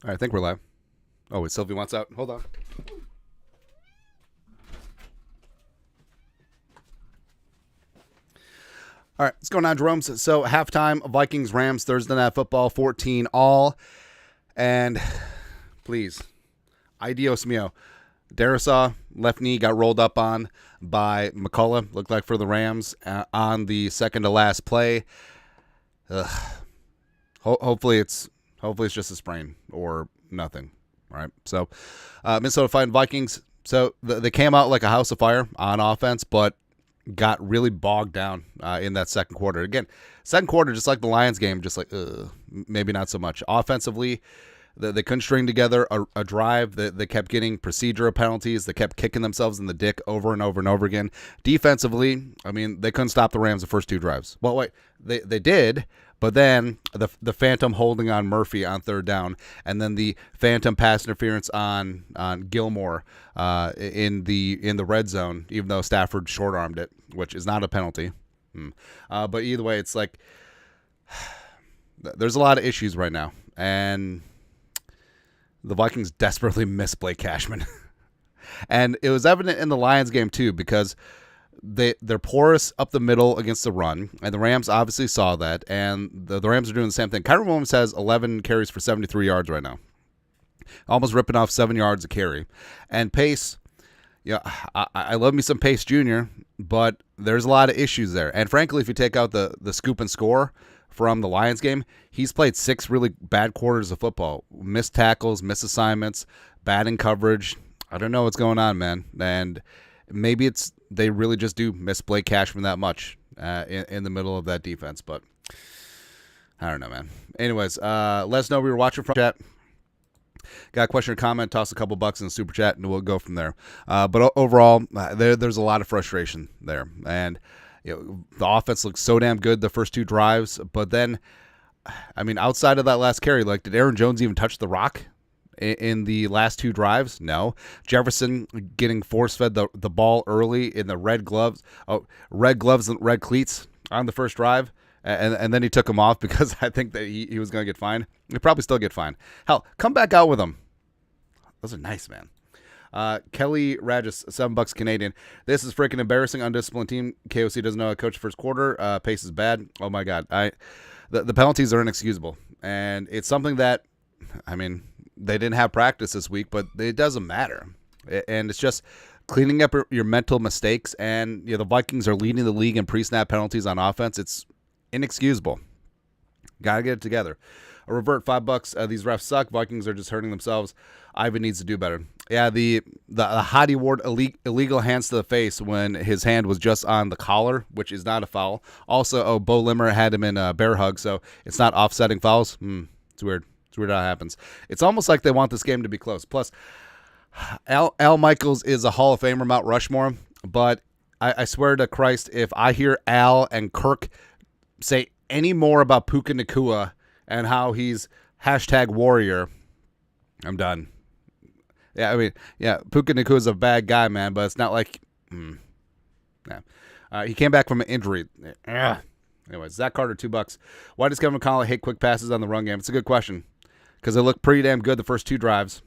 All right, I think we're live. Oh, wait, Sylvie wants out. Hold on. All right, what's going on, Jerome? So halftime, Vikings-Rams, Thursday Night Football, 14 all. And please, adios mio. Darisaw, left knee, got rolled up on by McCullough, looked like for the Rams, on the second to last play. Hopefully it's just a sprain or nothing. All right, so Minnesota fighting Vikings. So they came out like a house of fire on offense, but got really bogged down in that second quarter. Again, second quarter, just like the Lions game, just like maybe not so much. Offensively, they couldn't string together a drive. They kept getting procedural penalties. They kept kicking themselves in the dick over and over and over again. Defensively, I mean, they couldn't stop the Rams the first two drives. Well, wait, they did, but then the phantom holding on Murphy on third down, and then the phantom pass interference on Gilmore in the red zone, even though Stafford short-armed it, which is not a penalty. But either way, it's like there's a lot of issues right now, and the Vikings desperately miss Blake Cashman. And it was evident in the Lions game too, because they're porous up the middle against the run, and the Rams obviously saw that, and the Rams are doing the same thing. Kyron Williams has 11 carries for 73 yards right now, almost ripping off 7 yards a carry. And Pace, I love me some Pace Jr., but there's a lot of issues there. And frankly, if you take out the scoop and score from the Lions game, he's played 6 really bad quarters of football. Missed tackles, missed assignments, bad in coverage. I don't know what's going on, man. And maybe they really just do miss Blake Cashman that much in the middle of that defense. But I don't know, man. Anyways, let us know we were watching from chat. Got a question or comment, toss a couple bucks in the super chat, and we'll go from there. But overall, there's a lot of frustration there. And the offense looks so damn good the first two drives, but then, I mean, outside of that last carry, like, did Aaron Jones even touch the rock in the last two drives? No. Jefferson getting force-fed the ball early in the red gloves and red cleats on the first drive, and then he took them off because I think that he was going to get fined. He'll probably still get fined. Hell, come back out with them. Those are nice, man. Kelly Radis, $7 Canadian. This is freaking embarrassing. Undisciplined team. KOC doesn't know how to coach first quarter. Pace is bad. Oh my God. The penalties are inexcusable, and it's something that, I mean, they didn't have practice this week, but it doesn't matter. And it's just cleaning up your mental mistakes. And the Vikings are leading the league in pre-snap penalties on offense. It's inexcusable. Gotta get it together. A revert, $5. These refs suck. Vikings are just hurting themselves. Ivan needs to do better. Yeah, the Hottie Ward illegal hands to the face when his hand was just on the collar, which is not a foul. Also, Bo Limmer had him in a bear hug, so it's not offsetting fouls. It's weird. It's weird how it happens. It's almost like they want this game to be close. Plus, Al Michaels is a Hall of Famer, Mount Rushmore, but I swear to Christ, if I hear Al and Kirk say any more about Puka Nacua and how he's #warrior, I'm done. Yeah, I mean, Puka Nacua is a bad guy, man, but it's not like, he came back from an injury. Anyways, Zach Carter, $2. Why does Kevin McConnell hate quick passes on the run game? It's a good question, because they looked pretty damn good the first two drives.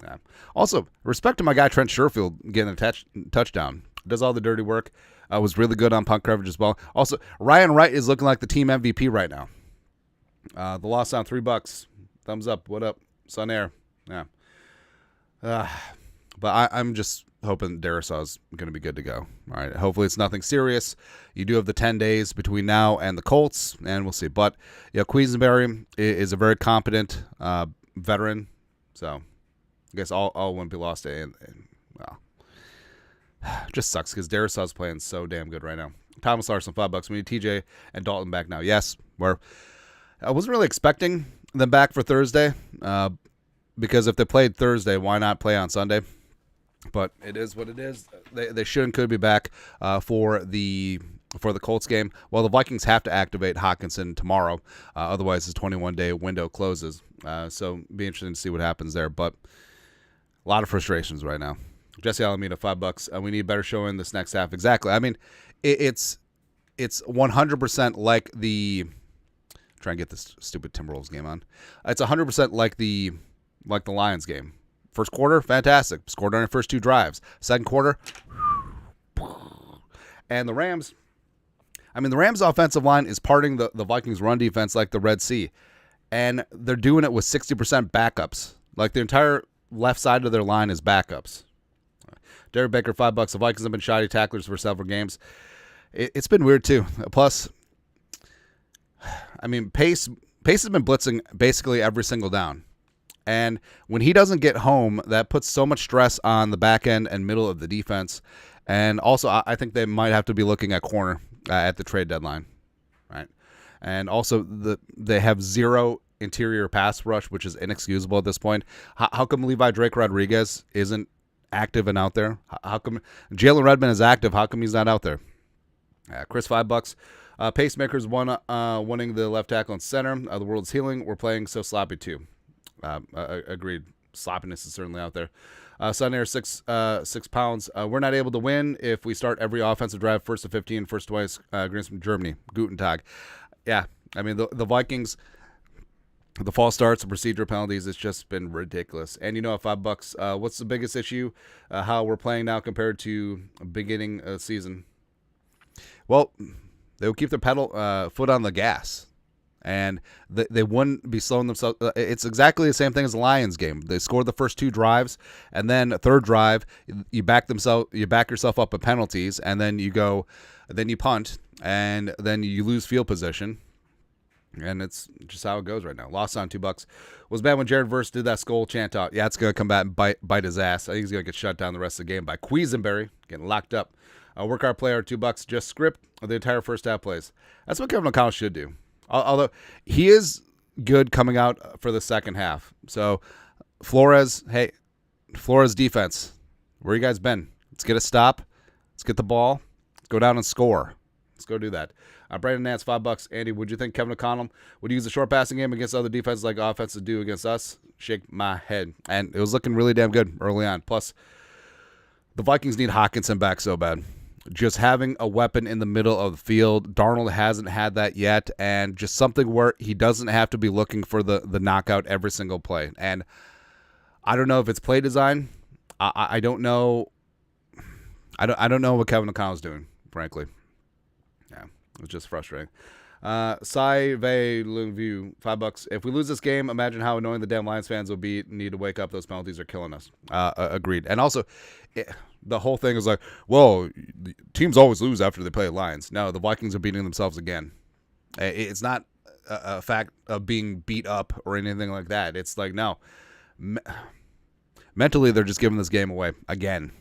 Yeah. Also, respect to my guy Trent Sherfield getting a touchdown. Does all the dirty work. Was really good on punt coverage as well. Also, Ryan Wright is looking like the team MVP right now. The loss on $3. Thumbs up. What up? Sun Air. Yeah. But I'm just hoping Darisaw is going to be good to go. All right. Hopefully it's nothing serious. You do have the 10 days between now and the Colts, and we'll see. But Quisenberry is a very competent veteran, so I guess all wouldn't be lost. And well, just sucks because Darisaw's playing so damn good right now. Thomas Larson, $5. We need TJ and Dalton back now. Yes, I wasn't really expecting them back for Thursday, because if they played Thursday, why not play on Sunday? But it is what it is. They should and could be back for the Colts game. Well, the Vikings have to activate Hawkinson tomorrow. Otherwise, his 21-day window closes. So it'll be interesting to see what happens there. But a lot of frustrations right now. Jesse Alameda, $5. We need better showing this next half. Exactly. I mean, it's 100% like the. Try and get this stupid Timberwolves game on. It's 100% like the like the Lions game. First quarter, fantastic. Scored on their first 2 drives. Second quarter, and the Rams, the Rams' offensive line is parting the Vikings' run defense like the Red Sea. And they're doing it with 60% backups. Like the entire left side of their line is backups. Derek Baker, $5. The Vikings have been shoddy tacklers for several games. It's been weird too. Plus, Pace has been blitzing basically every single down. And when he doesn't get home, that puts so much stress on the back end and middle of the defense. And also, I think they might have to be looking at corner at the trade deadline, right? And also, they have 0 interior pass rush, which is inexcusable at this point. How come Levi Drake Rodriguez isn't active and out there? How come Jalen Redmond is active? How come he's not out there? Chris, $5. Pacemakers winning the left tackle and center. The world's healing. We're playing so sloppy too. Agreed. Sloppiness is certainly out there. Sun Air, 6 pounds. We're not able to win if we start every offensive drive first to 15, first twice. Greens from Germany. Guten Tag. Yeah, the Vikings, the false starts, the procedure penalties, it's just been ridiculous. And at $5, what's the biggest issue? How we're playing now compared to beginning of season? Well, they will keep their foot on the gas. And they wouldn't be slowing themselves. It's exactly the same thing as the Lions game. They scored the first 2 drives, and then a third drive, you back yourself up with penalties, and then you punt, and then you lose field position. And it's just how it goes right now. Lost on $2. Was bad when Jared Verse did that skull chant out. Yeah, it's going to come back and bite his ass. I think he's going to get shut down the rest of the game by Quisenberry, getting locked up. Work hard player, $2. Just script the entire first half plays. That's what Kevin O'Connell should do. Although he is good coming out for the second half. So Flores defense, where you guys been? Let's get a stop. Let's get the ball. Let's go down and score. Let's go do that. Brandon Nance, $5. Andy, would you think Kevin O'Connell would use the short passing game against other defenses like offenses do against us? Shake my head. And it was looking really damn good early on. Plus, the Vikings need Hockenson back so bad. Just having a weapon in the middle of the field. Darnold hasn't had that yet, and just something where he doesn't have to be looking for the knockout every single play. And I don't know if it's play design. I don't know. I don't know what Kevin O'Connell's doing, frankly. Yeah, it was just frustrating. Cy Vey View, $5. If we lose this game, imagine how annoying the damn Lions fans will be. Need to wake up. Those penalties are killing us. Agreed. And also, the whole thing is like, well, teams always lose after they play the Lions. No, the Vikings are beating themselves again. It's not a fact of being beat up or anything like that. It's like, no. Mentally, they're just giving this game away again.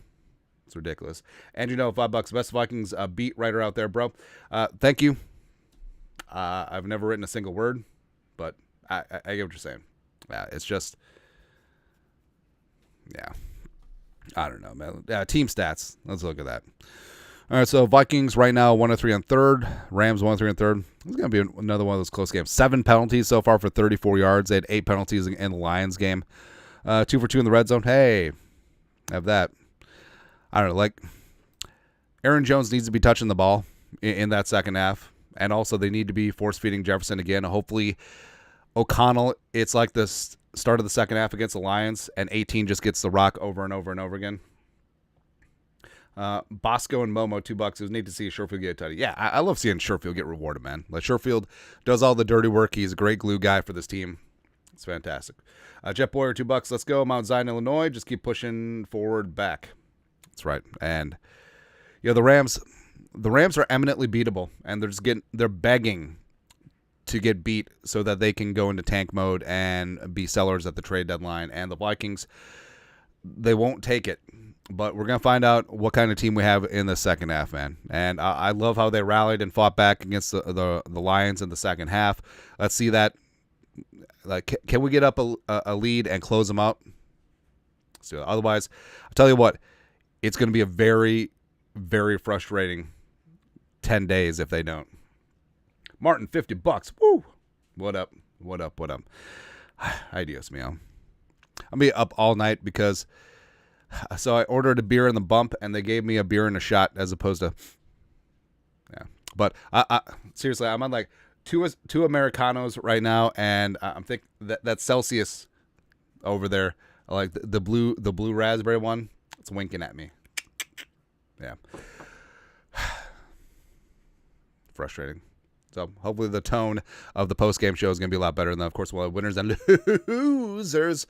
It's ridiculous. And $5. Best Vikings beat writer out there, bro. Thank you. I've never written a single word, but I get what you're saying. Yeah, it's just, yeah. I don't know, man. Team stats. Let's look at that. All right, so Vikings right now 1-3 on third. Rams 1-3 on third. It's going to be another one of those close games. 7 penalties so far for 34 yards. They had 8 penalties in the Lions game. 2 for 2 in the red zone. Hey, have that. I don't know, like Aaron Jones needs to be touching the ball in that second half. And also they need to be force-feeding Jefferson again. Hopefully O'Connell, it's like the start of the second half against the Lions, and 18 just gets the rock over and over and over again. Bosco and Momo, $2. It was neat to see Sherfield get a tutty. Yeah, I love seeing Sherfield get rewarded, man. Like Sherfield does all the dirty work. He's a great glue guy for this team. It's fantastic. Jet Boyer, $2. Let's go. Mount Zion, Illinois. Just keep pushing forward back. That's right. And the Rams are eminently beatable, and they're begging to get beat so that they can go into tank mode and be sellers at the trade deadline. And the Vikings, they won't take it. But we're going to find out what kind of team we have in the second half, man. And I love how they rallied and fought back against the Lions in the second half. Let's see that. Like, can we get up a lead and close them out? So otherwise, I'll tell you what, it's going to be a very, very frustrating 10 days if they don't. Martin, $50. Woo! What up? What up? What up? Ay, Dios mío. I'll be up all night because... So I ordered a beer in the bump, and they gave me a beer and a shot as opposed to... Yeah. But I seriously, I'm on like two Americanos right now, and I'm thinking that Celsius over there. I like the blue raspberry one. It's winking at me. Yeah. Frustrating. So hopefully the tone of the post-game show is going to be a lot better. And then, of course, we'll have winners and losers.